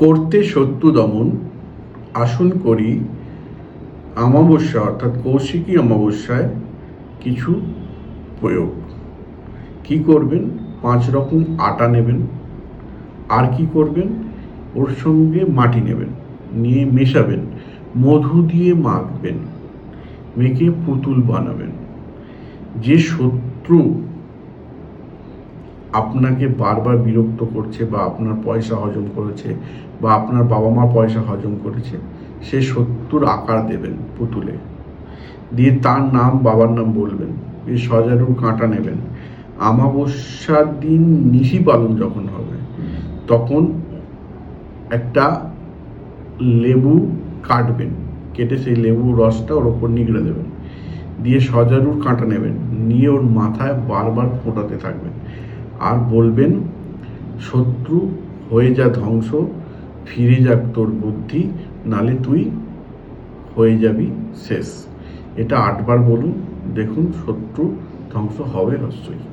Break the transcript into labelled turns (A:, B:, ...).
A: করতে শত্রু দমন আসুন করি অমাবস্যা অর্থাৎ কৌশিকী অমাবস্যায় কিছু প্রয়োগ। কি করবেন? 5 রকম আটা নেবেন। আর কি করবেন? ওর সঙ্গে মাটি নেবেন, নিয়ে মেশাবেন, মধু দিয়ে মাখবেন, মেখে পুতুল বানাবেন। যে শত্রু আপনাকে বারবার বিরক্ত করছে বা আপনার পয়সা হজম করেছে বা আপনার বাবা মা পয়সা হজম করেছে, সে শত্রুর আকার দেবেন পুতুলে, দিয়ে তার নাম, বাবার নাম বলবেন, এই সজারুর কাঁটা নেবেন। অমাবস্যার দিন নিশি পালন যখন হবে তখন একটা লেবু কাটবেন, কেটে সেই লেবুর রসটা ওর ওপর নিগড়ে দেবেন, দিয়ে সজারুর কাঁটা নেবেন, নিয়ে ওর মাথায় বারবার ফোটাতে থাকবেন আর বলবেন, শত্রু হয়ে যা ধ্বংস, ফিরে যাক তোর বুদ্ধি, নালে তুই হয়ে যাবি শেষ। এটা 8 বার বলুন, দেখুন শত্রু ধ্বংস হবে নিশ্চয়ই।